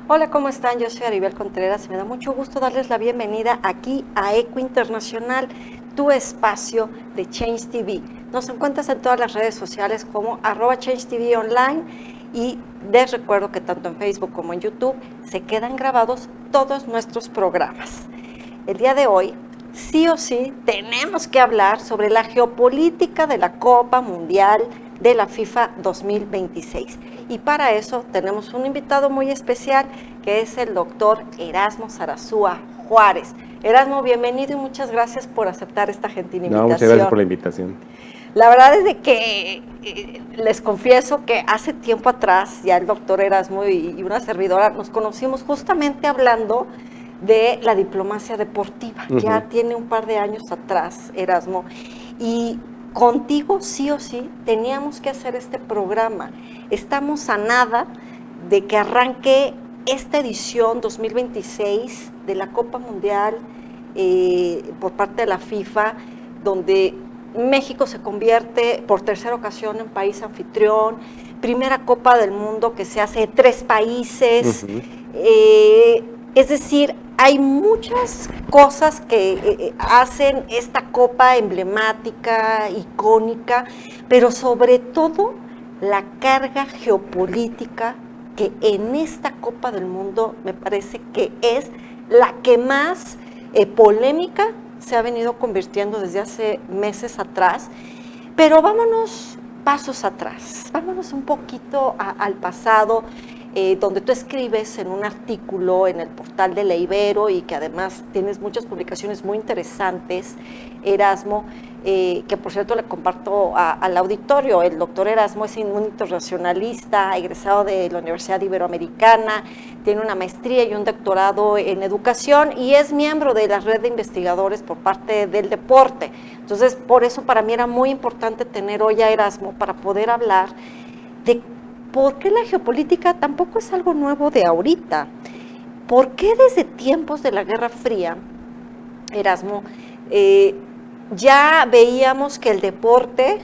Hola, ¿cómo están? Yo soy Aribel Contreras y me da mucho gusto darles la bienvenida aquí a Eco Internacional, tu espacio de Change TV. Nos encuentras en todas las redes sociales como @ChangeTV Online y les recuerdo que tanto en Facebook como en YouTube se quedan grabados todos nuestros programas. El día de hoy, sí o sí, tenemos que hablar sobre la geopolítica de la Copa Mundial de la FIFA 2026. Y para eso tenemos un invitado muy especial que es el doctor Erasmo Zarazúa Juárez. Erasmo, bienvenido y muchas gracias por aceptar esta gentil invitación. Muchas gracias por la invitación. La verdad es de que les confieso que hace tiempo atrás ya el doctor Erasmo y una servidora nos conocimos justamente hablando de la diplomacia deportiva. Ya tiene un par de años atrás, Erasmo, y contigo sí o sí teníamos que hacer este programa. Estamos a nada de que arranque esta edición 2026 de la Copa Mundial por parte de la FIFA, donde México se convierte por tercera ocasión en país anfitrión, primera Copa del Mundo que se hace en 3 países, es decir, hay muchas cosas que hacen esta Copa emblemática, icónica, pero sobre todo la carga geopolítica que en esta Copa del Mundo me parece que es la que más polémica se ha venido convirtiendo desde hace meses atrás. Pero vámonos pasos atrás, vámonos un poquito al pasado, donde tú escribes en un artículo en el portal de La Ibero y que además tienes muchas publicaciones muy interesantes, Erasmo, que por cierto le comparto al auditorio. El doctor Erasmo es un internacionalista, egresado de la Universidad Iberoamericana, tiene una maestría y un doctorado en educación y es miembro de la red de investigadores por parte del deporte. Entonces, por eso para mí era muy importante tener hoy a Erasmo para poder hablar de por qué la geopolítica tampoco es algo nuevo de ahorita. ¿Por qué desde tiempos de la Guerra Fría, Erasmo, ya veíamos que el deporte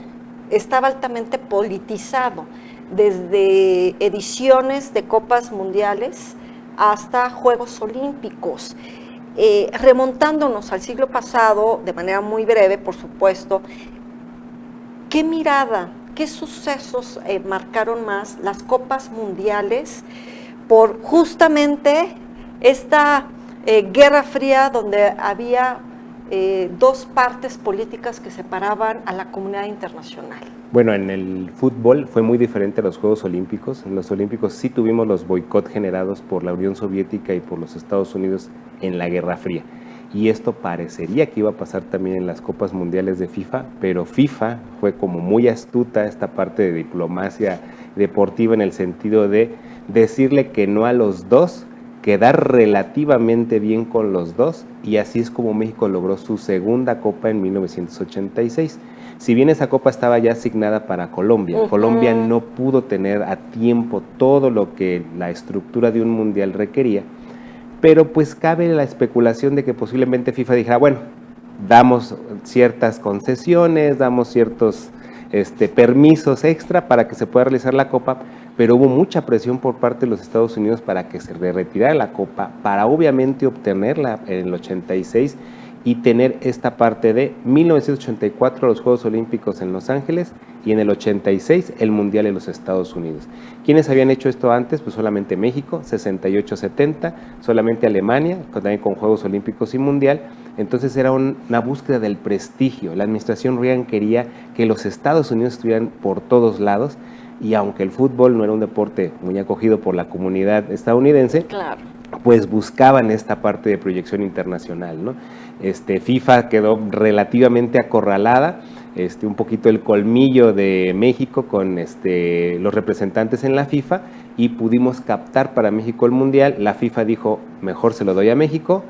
estaba altamente politizado, desde ediciones de Copas Mundiales hasta Juegos Olímpicos? Remontándonos al siglo pasado, de manera muy breve, por supuesto, ¿qué mirada, qué sucesos marcaron más las Copas Mundiales por justamente esta Guerra Fría donde había 2 partes políticas que separaban a la comunidad internacional? Bueno, en el fútbol fue muy diferente a los Juegos Olímpicos. En los Olímpicos sí tuvimos los boicots generados por la Unión Soviética y por los Estados Unidos en la Guerra Fría. Y esto parecería que iba a pasar también en las Copas Mundiales de FIFA, pero FIFA fue como muy astuta esta parte de diplomacia deportiva en el sentido de decirle que no a los dos, quedar relativamente bien con los dos, y así es como México logró su segunda Copa en 1986. Si bien esa Copa estaba ya asignada para Colombia, Colombia no pudo tener a tiempo todo lo que la estructura de un mundial requería, pero pues cabe la especulación de que posiblemente FIFA dijera, bueno, damos ciertas concesiones, damos ciertos permisos extra para que se pueda realizar la Copa, pero hubo mucha presión por parte de los Estados Unidos para que se retirara la Copa, para obviamente obtenerla en el 86 y tener esta parte de 1984 los Juegos Olímpicos en Los Ángeles y en el 86 el Mundial en los Estados Unidos. ¿Quiénes habían hecho esto antes? Pues solamente México, 68-70, solamente Alemania, también con Juegos Olímpicos y Mundial. Entonces era una búsqueda del prestigio. La administración Reagan quería que los Estados Unidos estuvieran por todos lados, y aunque el fútbol no era un deporte muy acogido por la comunidad estadounidense, claro, pues buscaban esta parte de proyección internacional, ¿no? FIFA quedó relativamente acorralada, un poquito el colmillo de México con los representantes en la FIFA, y pudimos captar para México el Mundial. La FIFA dijo, mejor se lo doy a México,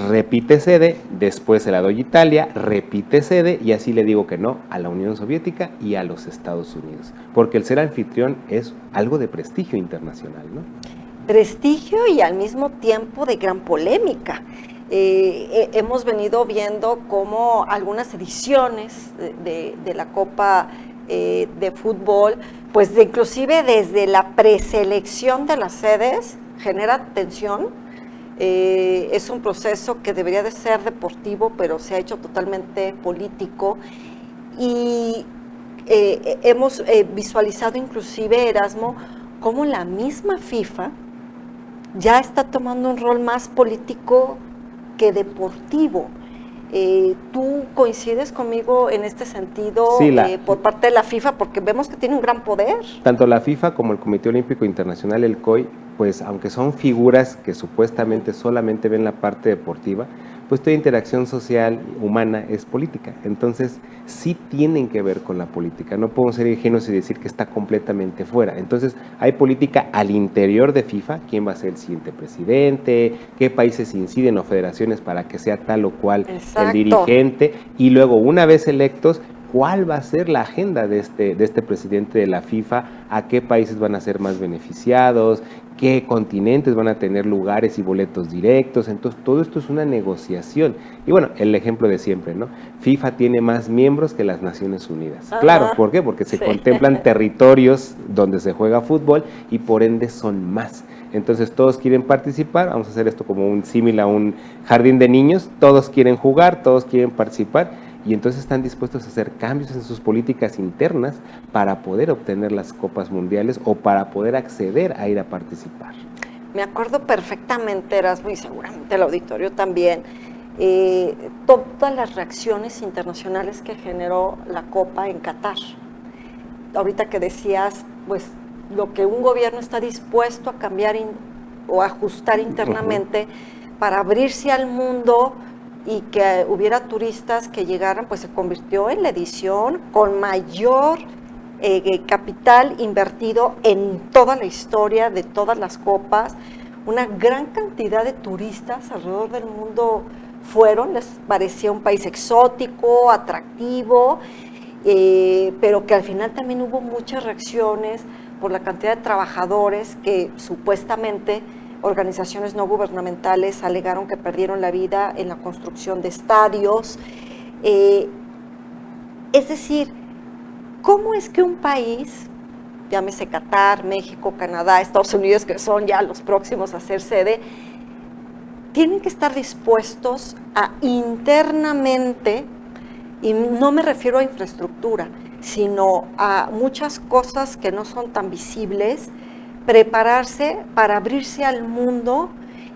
repite sede, después se la doy a Italia, repite sede, y así le digo que no a la Unión Soviética y a los Estados Unidos, porque el ser anfitrión es algo de prestigio internacional, ¿no? Prestigio y al mismo tiempo de gran polémica. Hemos venido viendo cómo algunas ediciones de la Copa de fútbol, pues inclusive desde la preselección de las sedes, genera tensión, es un proceso que debería de ser deportivo, pero se ha hecho totalmente político, y hemos visualizado inclusive, Erasmo, cómo la misma FIFA ya está tomando un rol más político que deportivo. ¿Tú coincides conmigo en este sentido Sí, por parte de la FIFA? Porque vemos que tiene un gran poder. Tanto la FIFA como el Comité Olímpico Internacional, el COI, pues aunque son figuras que supuestamente solamente ven la parte deportiva, pues toda interacción social, humana, es política. Entonces, sí tienen que ver con la política. No podemos ser ingenuos y decir que está completamente fuera. Entonces, hay política al interior de FIFA, quién va a ser el siguiente presidente, qué países inciden o federaciones para que sea tal o cual el dirigente, y luego, una vez electos, cuál va a ser la agenda de este presidente de la FIFA, a qué países van a ser más beneficiados, qué continentes van a tener lugares y boletos directos. Entonces, todo esto es una negociación. Y bueno, el ejemplo de siempre, ¿no? FIFA tiene más miembros que las Naciones Unidas. Claro, ¿por qué? Porque se contemplan territorios donde se juega fútbol y por ende son más. Entonces todos quieren participar, vamos a hacer esto como un símil a un jardín de niños, todos quieren jugar, todos quieren participar, y entonces están dispuestos a hacer cambios en sus políticas internas para poder obtener las copas mundiales o para poder acceder a ir a participar. Me acuerdo perfectamente, Erasmo, y seguramente el auditorio también, todas las reacciones internacionales que generó la Copa en Qatar. Ahorita que decías, pues, lo que un gobierno está dispuesto a cambiar o ajustar internamente para abrirse al mundo y que hubiera turistas que llegaran, pues se convirtió en la edición con mayor capital invertido en toda la historia de todas las copas. Una gran cantidad de turistas alrededor del mundo fueron, les parecía un país exótico, atractivo, pero que al final también hubo muchas reacciones por la cantidad de trabajadores que supuestamente organizaciones no gubernamentales alegaron que perdieron la vida en la construcción de estadios. Es decir, ¿cómo es que un país, llámese Qatar, México, Canadá, Estados Unidos, que son ya los próximos a ser sede, tienen que estar dispuestos a internamente, y no me refiero a infraestructura, sino a muchas cosas que no son tan visibles, prepararse para abrirse al mundo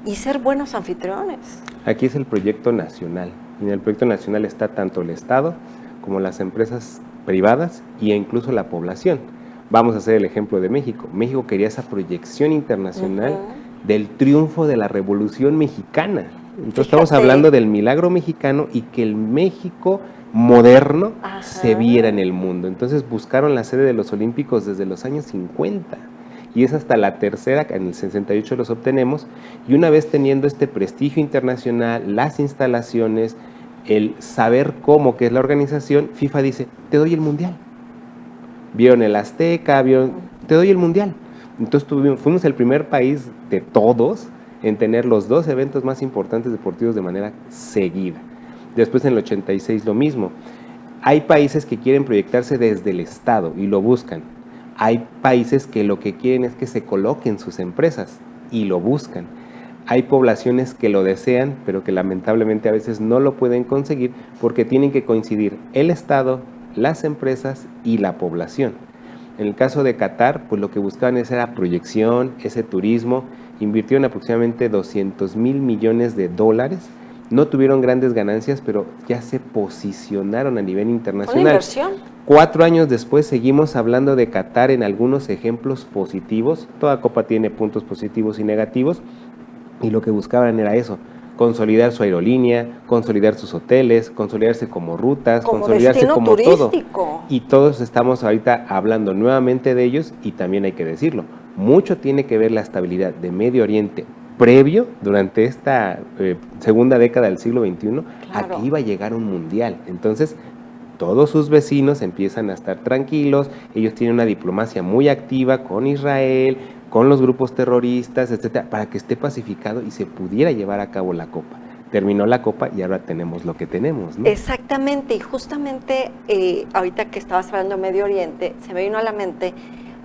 y ser buenos anfitriones? Aquí es el proyecto nacional, y en el proyecto nacional está tanto el Estado como las empresas privadas e incluso la población. Vamos a hacer el ejemplo de México. México quería esa proyección internacional del triunfo de la Revolución Mexicana. Entonces estamos hablando del milagro mexicano y que el México moderno se viera en el mundo. Entonces buscaron la sede de los Olímpicos desde los años 50. Y es hasta la tercera, que en el 68 los obtenemos, y una vez teniendo este prestigio internacional, las instalaciones, el saber cómo, que es la organización, FIFA dice, te doy el Mundial. Vieron el Azteca, te doy el Mundial. Entonces fuimos el primer país de todos en tener los dos eventos más importantes deportivos de manera seguida. Después en el 86 lo mismo. Hay países que quieren proyectarse desde el Estado y lo buscan. Hay países que lo que quieren es que se coloquen sus empresas y lo buscan. Hay poblaciones que lo desean, pero que lamentablemente a veces no lo pueden conseguir porque tienen que coincidir el Estado, las empresas y la población. En el caso de Qatar, pues lo que buscaban era proyección, ese turismo. Invirtieron aproximadamente $200 mil millones. No tuvieron grandes ganancias, pero ya se posicionaron a nivel internacional. ¿Una inversión? 4 años después seguimos hablando de Qatar en algunos ejemplos positivos. Toda copa tiene puntos positivos y negativos, y lo que buscaban era eso, consolidar su aerolínea, consolidar sus hoteles, consolidarse como rutas, consolidarse como turístico. Todo. Y todos estamos ahorita hablando nuevamente de ellos, y también hay que decirlo, mucho tiene que ver la estabilidad de Medio Oriente previo, durante esta segunda década del siglo XXI, a que iba a llegar un mundial. Entonces, todos sus vecinos empiezan a estar tranquilos, ellos tienen una diplomacia muy activa con Israel, con los grupos terroristas, etcétera, para que esté pacificado y se pudiera llevar a cabo la Copa. Terminó la Copa y ahora tenemos lo que tenemos, ¿no? Exactamente, y justamente ahorita que estabas hablando de Medio Oriente, se me vino a la mente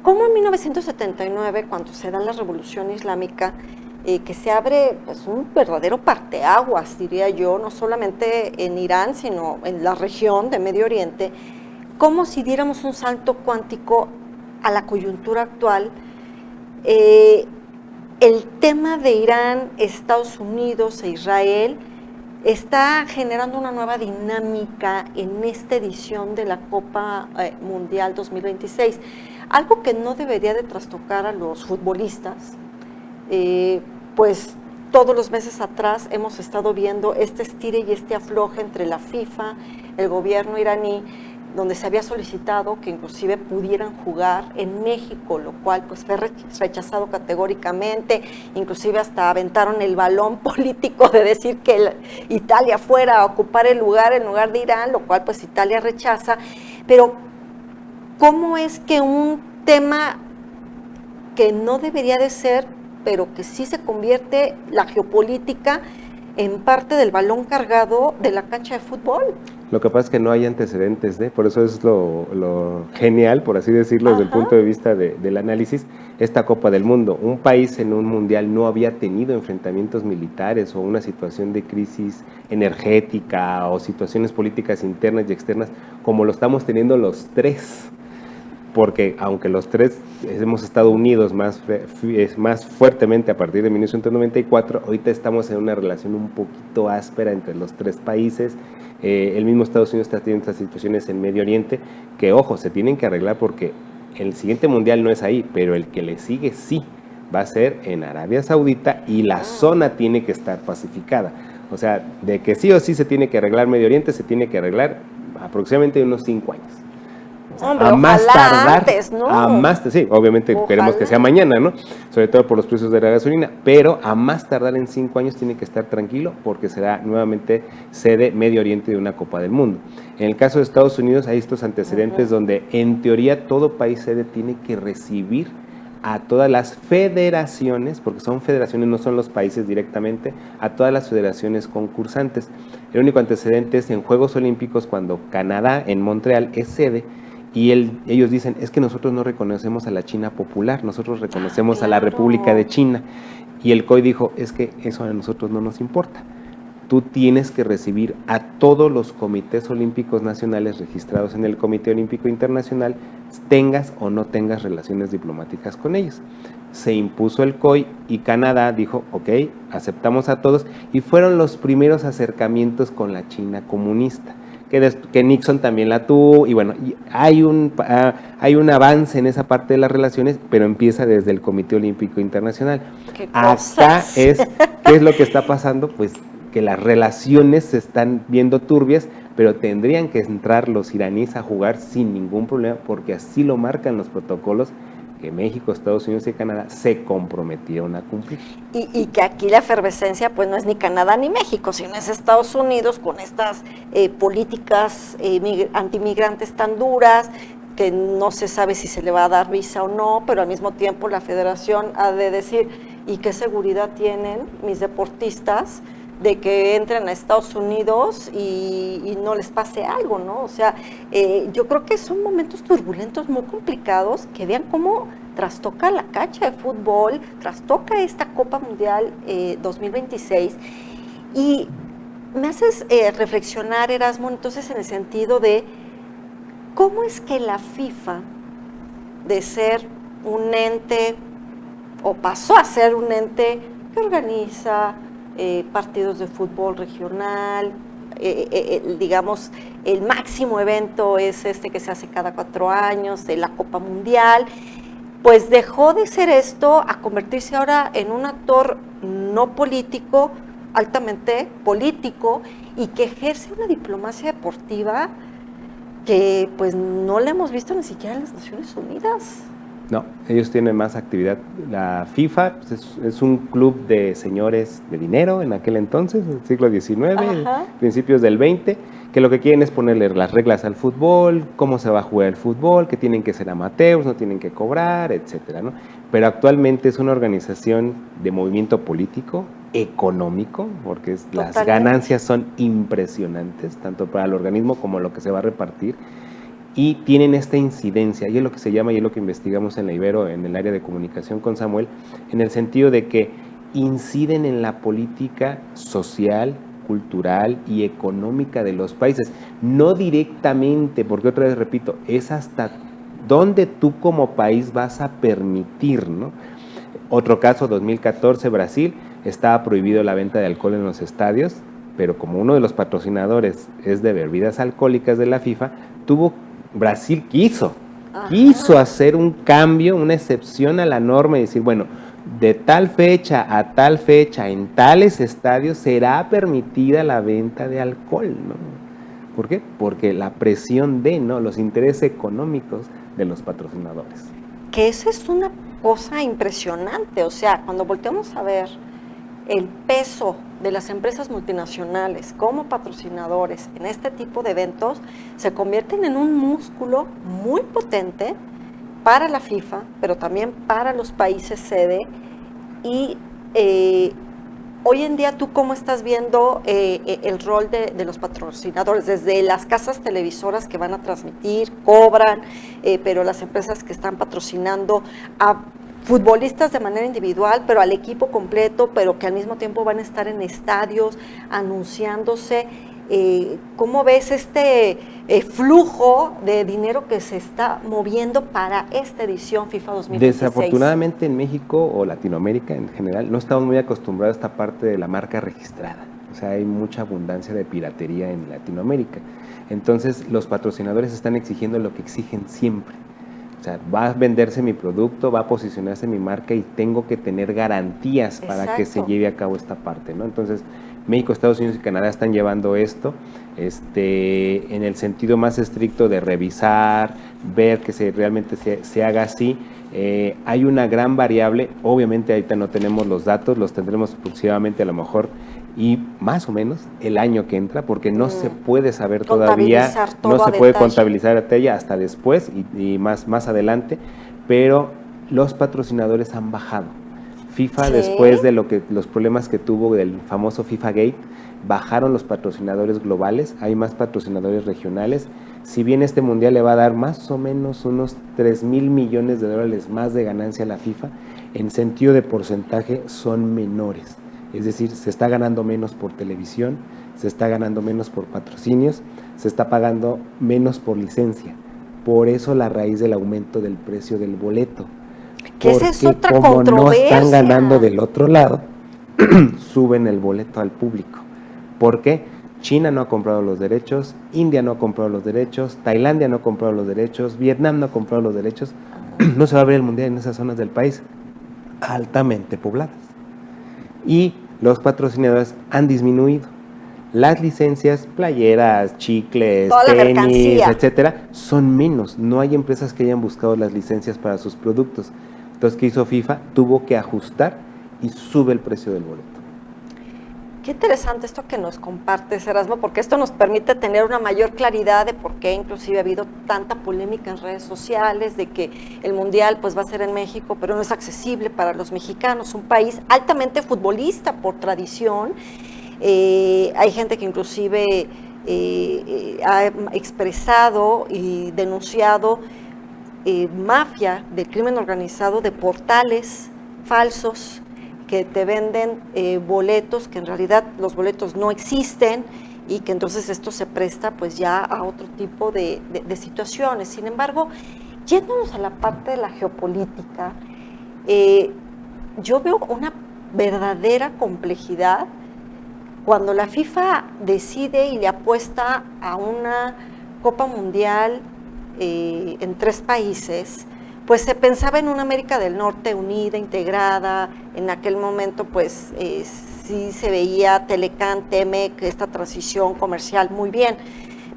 ¿Cómo en 1979, cuando se da la Revolución Islámica, que se abre pues, un verdadero parteaguas, diría yo, no solamente en Irán, sino en la región de Medio Oriente, como si diéramos un salto cuántico a la coyuntura actual? El tema de Irán, Estados Unidos e Israel está generando una nueva dinámica en esta edición de la Copa Mundial 2026, algo que no debería de trastocar a los futbolistas, pues todos los meses atrás hemos estado viendo este estire y este afloje entre la FIFA, el gobierno iraní, donde se había solicitado que inclusive pudieran jugar en México, lo cual pues fue rechazado categóricamente, inclusive hasta aventaron el balón político de decir que Italia fuera a ocupar el lugar en lugar de Irán, lo cual pues Italia rechaza. Pero ¿cómo es que un tema que no debería de ser, pero que sí se convierte la geopolítica en parte del balón cargado de la cancha de fútbol? Lo que pasa es que no hay antecedentes por eso es lo genial, por así decirlo, desde el punto de vista del análisis, esta Copa del Mundo. Un país en un mundial no había tenido enfrentamientos militares o una situación de crisis energética o situaciones políticas internas y externas como lo estamos teniendo los tres. Porque aunque los tres hemos estado unidos más fuertemente a partir de 1994, ahorita estamos en una relación un poquito áspera entre los tres países. El mismo Estados Unidos está teniendo estas situaciones en Medio Oriente que, ojo, se tienen que arreglar porque el siguiente mundial no es ahí, pero el que le sigue sí, va a ser en Arabia Saudita y la zona tiene que estar pacificada. O sea, de que sí o sí se tiene que arreglar Medio Oriente, se tiene que arreglar aproximadamente unos 5 años. Hombre, a más tardar, antes, ¿no? Sí, obviamente queremos que sea mañana, ¿no? Sobre todo por los precios de la gasolina, pero a más tardar en 5 años tiene que estar tranquilo porque será nuevamente sede Medio Oriente de una Copa del Mundo. En el caso de Estados Unidos hay estos antecedentes donde en teoría todo país sede tiene que recibir a todas las federaciones, porque son federaciones, no son los países directamente, a todas las federaciones concursantes. El único antecedente es en Juegos Olímpicos cuando Canadá en Montreal es sede. Y ellos dicen, es que nosotros no reconocemos a la China popular, nosotros reconocemos a la República de China. Y el COI dijo, es que eso a nosotros no nos importa. Tú tienes que recibir a todos los comités olímpicos nacionales registrados en el Comité Olímpico Internacional, tengas o no tengas relaciones diplomáticas con ellos. Se impuso el COI y Canadá dijo, ok, aceptamos a todos, y fueron los primeros acercamientos con la China comunista. Que Nixon también la tuvo, y bueno, hay un avance en esa parte de las relaciones, pero empieza desde el Comité Olímpico Internacional. Acá ¿qué es lo que está pasando? Pues que las relaciones se están viendo turbias, pero tendrían que entrar los iraníes a jugar sin ningún problema, porque así lo marcan los protocolos que México, Estados Unidos y Canadá se comprometieron a cumplir. Y que aquí la efervescencia pues no es ni Canadá ni México, sino es Estados Unidos con estas políticas antimigrantes tan duras, que no se sabe si se le va a dar visa o no, pero al mismo tiempo la federación ha de decir, ¿y qué seguridad tienen mis deportistas de que entren a Estados Unidos y no les pase algo, ¿no? O sea, yo creo que son momentos turbulentos muy complicados, que vean cómo trastoca la cancha de fútbol, trastoca esta Copa Mundial 2026, y me haces reflexionar, Erasmo, entonces en el sentido de cómo es que la FIFA, de ser un ente, o pasó a ser un ente que organiza partidos de fútbol regional, digamos, el máximo evento es este que se hace cada 4 años, de la Copa Mundial, pues dejó de ser esto a convertirse ahora en un actor no político, altamente político, y que ejerce una diplomacia deportiva que pues no la hemos visto ni siquiera en las Naciones Unidas. No, ellos tienen más actividad. La FIFA es un club de señores de dinero en aquel entonces, el siglo XIX, principios del XX, que lo que quieren es ponerle las reglas al fútbol, cómo se va a jugar el fútbol, que tienen que ser amateurs, no tienen que cobrar, etcétera, ¿no? Pero actualmente es una organización de movimiento político, económico, porque las ganancias son impresionantes, tanto para el organismo como lo que se va a repartir. y tienen esta incidencia, y es lo que se llama, y es lo que investigamos en la Ibero, en el área de comunicación con Samuel, en el sentido de que inciden en la política social, cultural y económica de los países, no directamente, porque otra vez repito, es hasta dónde tú como país vas a permitir, ¿no? Otro caso, 2014, Brasil, estaba prohibido la venta de alcohol en los estadios, pero como uno de los patrocinadores es de bebidas alcohólicas de la FIFA, Brasil quiso hacer un cambio, una excepción a la norma y decir, bueno, de tal fecha a tal fecha, en tales estadios será permitida la venta de alcohol, ¿no? ¿Por qué? Porque la presión de, ¿no?, los intereses económicos de los patrocinadores. Que eso es una cosa impresionante, o sea, cuando volteamos a ver el peso de las empresas multinacionales como patrocinadores en este tipo de eventos, se convierten en un músculo muy potente para la FIFA, pero también para los países sede. Y hoy en día, ¿tú cómo estás viendo el rol de los patrocinadores? Desde las casas televisoras que van a transmitir, cobran, pero las empresas que están patrocinando a futbolistas de manera individual, pero al equipo completo, pero que al mismo tiempo van a estar en estadios anunciándose. ¿Cómo ves este flujo de dinero que se está moviendo para esta edición FIFA 2026? Desafortunadamente en México o Latinoamérica en general no estamos muy acostumbrados a esta parte de la marca registrada. O sea, hay mucha abundancia de piratería en Latinoamérica. Entonces los patrocinadores están exigiendo lo que exigen siempre. O sea, va a venderse mi producto, va a posicionarse mi marca y tengo que tener garantías para que se lleve a cabo esta parte, ¿no? Entonces, México, Estados Unidos y Canadá están llevando esto en el sentido más estricto de revisar, ver que realmente se haga así. Hay una gran variable, obviamente ahorita no tenemos los datos, los tendremos próximamente a lo mejor y más o menos el año que entra, porque no se puede saber todavía, no se puede contabilizar a detalle hasta después y más adelante, pero los patrocinadores han bajado. FIFA, después de los problemas que tuvo del famoso FIFA Gate, bajaron los patrocinadores globales, hay más patrocinadores regionales. Si bien este mundial le va a dar más o menos unos 3,000 millones de dólares más de ganancia a la FIFA, en sentido de porcentaje son menores. Es decir, se está ganando menos por televisión, se está ganando menos por patrocinios, se está pagando menos por licencia. Por eso la raíz del aumento del precio del boleto. Que esa es otra como controversia. No están ganando del otro lado, suben el boleto al público. ¿Por qué? China no ha comprado los derechos, India no ha comprado los derechos, Tailandia no ha comprado los derechos, Vietnam no ha comprado los derechos. No se va a ver el mundial en esas zonas del país altamente pobladas. Y los patrocinadores han disminuido. Las licencias, playeras, chicles, tenis, etcétera, son menos. No hay empresas que hayan buscado las licencias para sus productos. Entonces, ¿qué hizo FIFA? Tuvo que ajustar y sube el precio del boleto. Qué interesante esto que nos compartes, Erasmo, porque esto nos permite tener una mayor claridad de por qué inclusive ha habido tanta polémica en redes sociales, de que el Mundial pues va a ser en México, pero no es accesible para los mexicanos, un país altamente futbolista por tradición. Hay gente que inclusive ha expresado y denunciado mafia del crimen organizado de portales falsos que te venden boletos, que en realidad los boletos no existen y que entonces esto se presta pues ya a otro tipo de situaciones. Sin embargo, yéndonos a la parte de la geopolítica, yo veo una verdadera complejidad cuando la FIFA decide y le apuesta a una Copa Mundial en 3 países. Pues se pensaba en una América del Norte unida, integrada. En aquel momento pues sí se veía Telecán, Temec, esta transición comercial muy bien.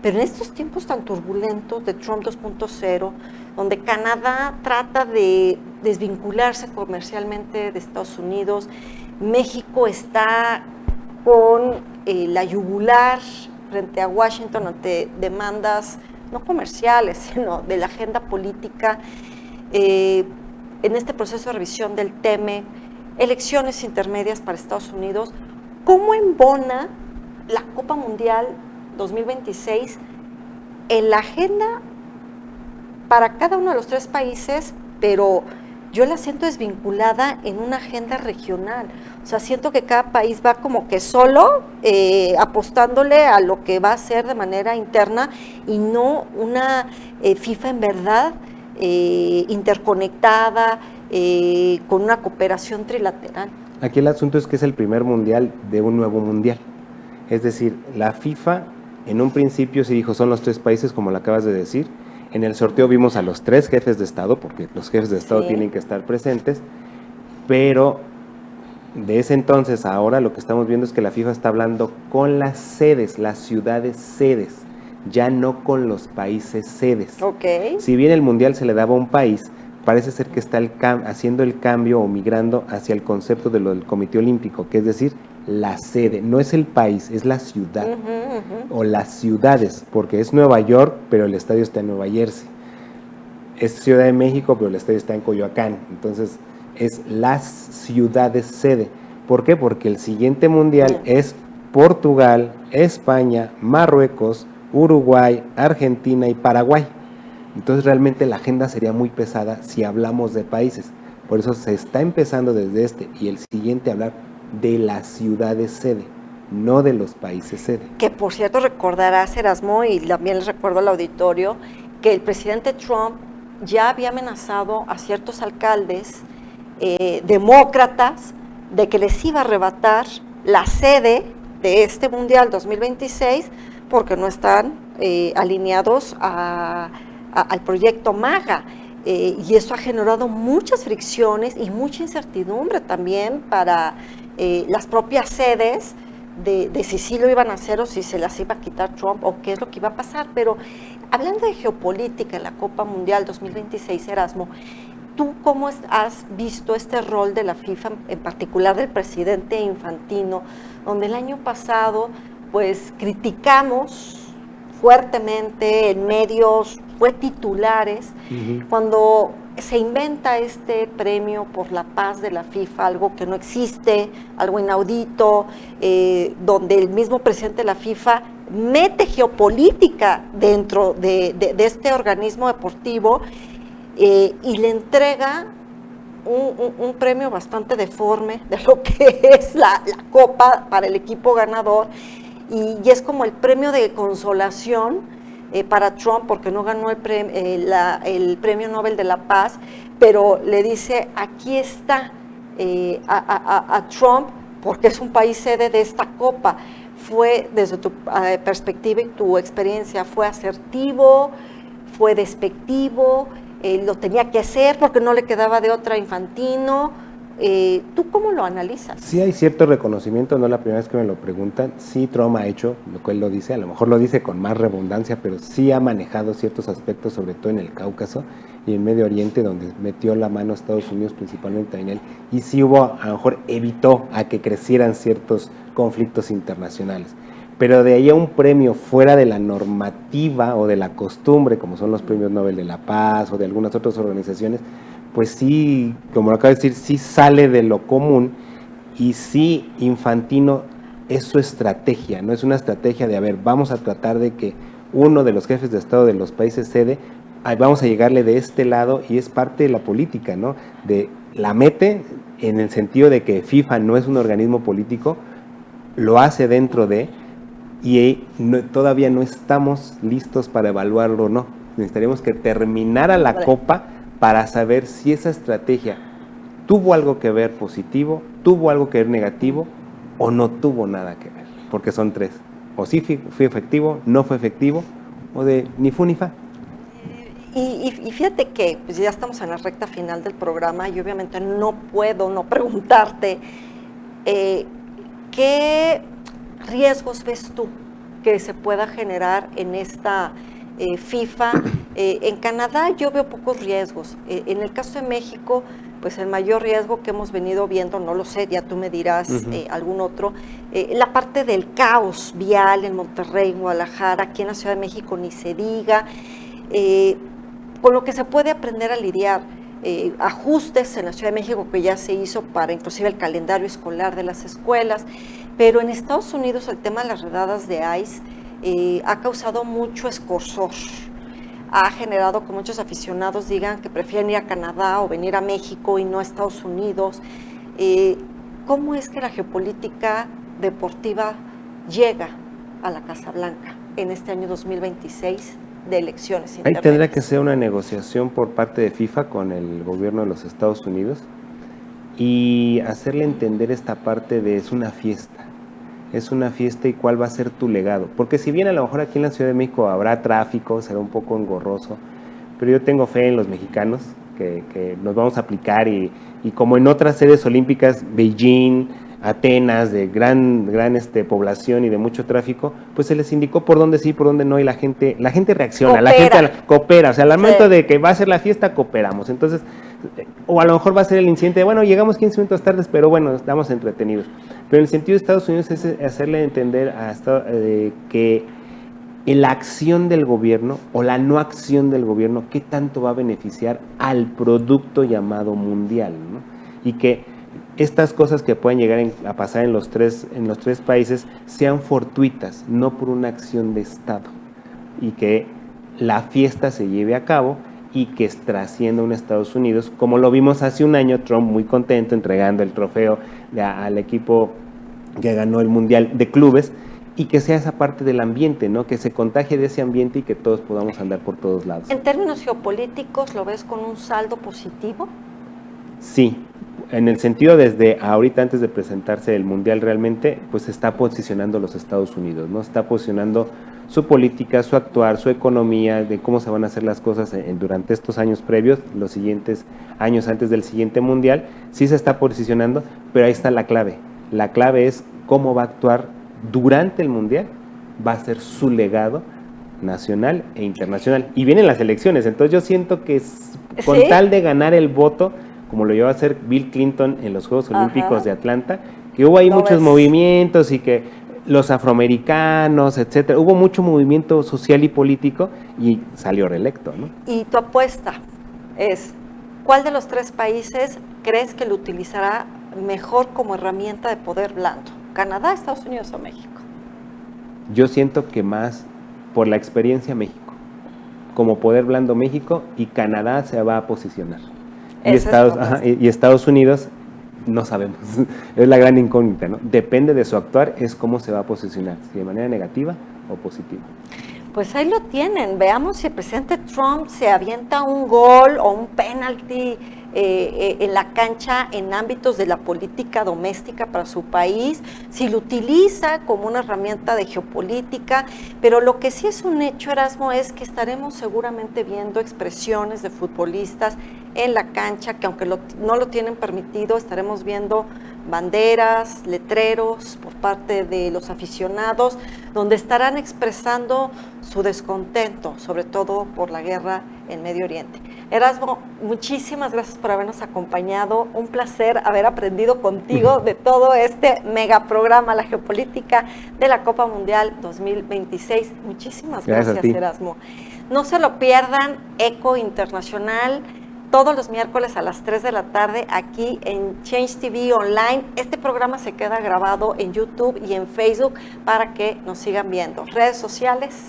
Pero en estos tiempos tan turbulentos de Trump 2.0, donde Canadá trata de desvincularse comercialmente de Estados Unidos, México está con la yugular frente a Washington ante demandas no comerciales, sino de la agenda política. En este proceso de revisión del TEME, elecciones intermedias para Estados Unidos, ¿cómo embona la Copa Mundial 2026 en la agenda para cada uno de los 3 países, pero yo la siento desvinculada en una agenda regional. O sea, siento que cada país va como que solo apostándole a lo que va a hacer de manera interna y no una FIFA en verdad interconectada, con una cooperación trilateral. Aquí el asunto es que es el primer mundial de un nuevo mundial. Es decir, la FIFA en un principio sí dijo son los 3 países, como lo acabas de decir. En el sorteo vimos a los 3 jefes de Estado, porque los jefes de Estado tienen que estar presentes, pero de ese entonces a ahora lo que estamos viendo es que la FIFA está hablando con las sedes, las ciudades sedes, ya no con los países sedes. Okay. Si bien el mundial se le daba a un país, parece ser que está haciendo el cambio o migrando hacia el concepto de lo del Comité Olímpico, que es decir, la sede, no es el país, es la ciudad, o las ciudades, porque es Nueva York, pero el estadio está en Nueva Jersey. Es Ciudad de México, pero el estadio está en Coyoacán. Entonces, es las ciudades sede. ¿Por qué? Porque el siguiente mundial es Portugal, España, Marruecos, Uruguay, Argentina y Paraguay. Entonces realmente la agenda sería muy pesada si hablamos de países. Por eso se está empezando desde este y el siguiente a hablar de las ciudades sede, no de los países sede. Que por cierto recordarás, Erasmo, y también les recuerdo al auditorio, que el presidente Trump ya había amenazado a ciertos alcaldes demócratas de que les iba a arrebatar la sede de este Mundial 2026 porque no están alineados al proyecto MAGA. Y eso ha generado muchas fricciones y mucha incertidumbre también para las propias sedes de si sí lo iban a hacer o si se las iba a quitar Trump o qué es lo que iba a pasar. Pero hablando de geopolítica en la Copa Mundial 2026, Erasmo, ¿tú cómo has visto este rol de la FIFA, en particular del presidente Infantino, donde el año pasado pues criticamos fuertemente en medios, fue titulares, cuando se inventa este premio por la paz de la FIFA, algo que no existe, algo inaudito, donde el mismo presidente de la FIFA mete geopolítica dentro de este organismo deportivo y le entrega un premio bastante deforme de lo que es la copa para el equipo ganador, y es como el premio de consolación para Trump porque no ganó el premio Nobel de la Paz, pero le dice aquí está a Trump porque es un país sede de esta copa. Fue, desde tu perspectiva y tu experiencia, fue asertivo, fue despectivo, lo tenía que hacer porque no le quedaba de otra a Infantino. ¿Tú cómo lo analizas? Sí hay cierto reconocimiento, no es la primera vez que me lo preguntan. Sí, Trump ha hecho lo que él lo dice, a lo mejor lo dice con más redundancia, pero sí ha manejado ciertos aspectos, sobre todo en el Cáucaso y en Medio Oriente, donde metió la mano a Estados Unidos principalmente en él, y sí hubo, a lo mejor evitó a que crecieran ciertos conflictos internacionales. Pero de ahí a un premio fuera de la normativa o de la costumbre, como son los premios Nobel de la Paz o de algunas otras organizaciones, pues sí, como lo acabo de decir, sí sale de lo común, y sí Infantino es su estrategia, no es una estrategia de, a ver, vamos a tratar de que uno de los jefes de Estado de los países sede, vamos a llegarle de este lado, y es parte de la política, ¿no? La mete en el sentido de que FIFA no es un organismo político, lo hace dentro de, y todavía no estamos listos para evaluarlo o no. Necesitaríamos que terminara la copa para saber si esa estrategia tuvo algo que ver positivo, tuvo algo que ver negativo, o no tuvo nada que ver, porque son 3. O sí fue efectivo, no fue efectivo, o de ni fu ni fa. Y fíjate que pues ya estamos en la recta final del programa y obviamente no puedo no preguntarte ¿qué riesgos ves tú que se pueda generar en esta FIFA? En Canadá yo veo pocos riesgos. En el caso de México, pues el mayor riesgo que hemos venido viendo, no lo sé, ya tú me dirás algún otro, la parte del caos vial en Monterrey, Guadalajara, aquí en la Ciudad de México ni se diga, con lo que se puede aprender a lidiar. Ajustes en la Ciudad de México que ya se hizo para inclusive el calendario escolar de las escuelas, pero en Estados Unidos el tema de las redadas de ICE ha causado mucho escozor. ha generado que muchos aficionados digan que prefieren ir a Canadá o venir a México y no a Estados Unidos. ¿Cómo es que la geopolítica deportiva llega a la Casa Blanca en este año 2026 de elecciones intermedias? Ahí tendrá que ser una negociación por parte de FIFA con el gobierno de los Estados Unidos y hacerle entender esta parte de es una fiesta y cuál va a ser tu legado. Porque si bien a lo mejor aquí en la Ciudad de México habrá tráfico, será un poco engorroso, pero yo tengo fe en los mexicanos que nos vamos a aplicar y como en otras sedes olímpicas, Beijing, Atenas, de gran población y de mucho tráfico, pues se les indicó por dónde sí, por dónde no, y la gente reacciona, coopera. la gente coopera, o sea, al momento de que va a ser la fiesta, cooperamos. Entonces, o a lo mejor va a ser el incidente de, bueno, llegamos 15 minutos tarde, pero bueno, estamos entretenidos. Pero en el sentido de Estados Unidos es hacerle entender que la acción del gobierno o la no acción del gobierno, qué tanto va a beneficiar al producto llamado mundial, ¿no? Y que estas cosas que pueden llegar a pasar en los tres países sean fortuitas, no por una acción de Estado, y que la fiesta se lleve a cabo y que trascienda a Estados Unidos, como lo vimos hace un año, Trump muy contento entregando el trofeo al equipo que ganó el Mundial de Clubes, y que sea esa parte del ambiente, ¿no? Que se contagie de ese ambiente y que todos podamos andar por todos lados. En términos geopolíticos, ¿lo ves con un saldo positivo? Sí, en el sentido desde ahorita, antes de presentarse el Mundial realmente, pues se está posicionando los Estados Unidos, ¿no? Está posicionando su política, su actuar, su economía, de cómo se van a hacer las cosas durante estos años previos, los siguientes años antes del siguiente Mundial, sí se está posicionando, pero ahí está la clave. La clave es cómo va a actuar durante el Mundial, va a ser su legado nacional e internacional. Y vienen las elecciones, entonces yo siento que con tal de ganar el voto, como lo llevó a hacer Bill Clinton en los Juegos Olímpicos de Atlanta, que hubo ahí muchos movimientos y que los afroamericanos, etcétera, hubo mucho movimiento social y político y salió reelecto, ¿no? Y tu apuesta es, ¿cuál de los tres países crees que lo utilizará mejor como herramienta de poder blando? ¿Canadá, Estados Unidos o México? Yo siento que más por la experiencia México, como poder blando México, y Canadá se va a posicionar. Y Estados Unidos no sabemos, es la gran incógnita, ¿no? Depende de su actuar, es cómo se va a posicionar, si de manera negativa o positiva. Pues ahí lo tienen, veamos si el presidente Trump se avienta un gol o un penalti en la cancha en ámbitos de la política doméstica para su país, si lo utiliza como una herramienta de geopolítica, pero lo que sí es un hecho, Erasmo, es que estaremos seguramente viendo expresiones de futbolistas en la cancha, que aunque no lo tienen permitido, estaremos viendo banderas, letreros por parte de los aficionados, donde estarán expresando su descontento, sobre todo por la guerra en Medio Oriente. Erasmo, muchísimas gracias por habernos acompañado, un placer haber aprendido contigo de todo este megaprograma, la geopolítica de la Copa Mundial 2026. Muchísimas gracias, Erasmo. No se lo pierdan, Eco Internacional, todos los miércoles a las 3 de la tarde aquí en Change TV Online. Este programa se queda grabado en YouTube y en Facebook para que nos sigan viendo. Redes sociales.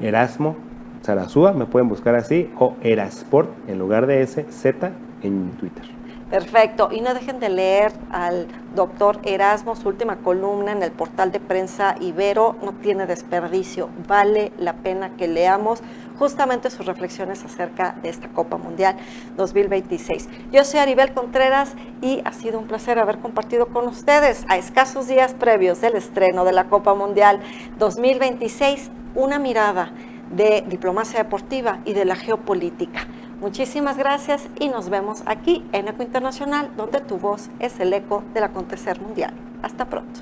Erasmo Zarazúa, me pueden buscar así, o Erasport en lugar de Z en Twitter. Perfecto, y no dejen de leer al doctor Erasmo, su última columna en el portal de prensa Ibero, no tiene desperdicio, vale la pena que leamos justamente sus reflexiones acerca de esta Copa Mundial 2026. Yo soy Aribel Contreras y ha sido un placer haber compartido con ustedes a escasos días previos del estreno de la Copa Mundial 2026, una mirada de diplomacia deportiva y de la geopolítica. Muchísimas gracias y nos vemos aquí en Eco Internacional, donde tu voz es el eco del acontecer mundial. Hasta pronto.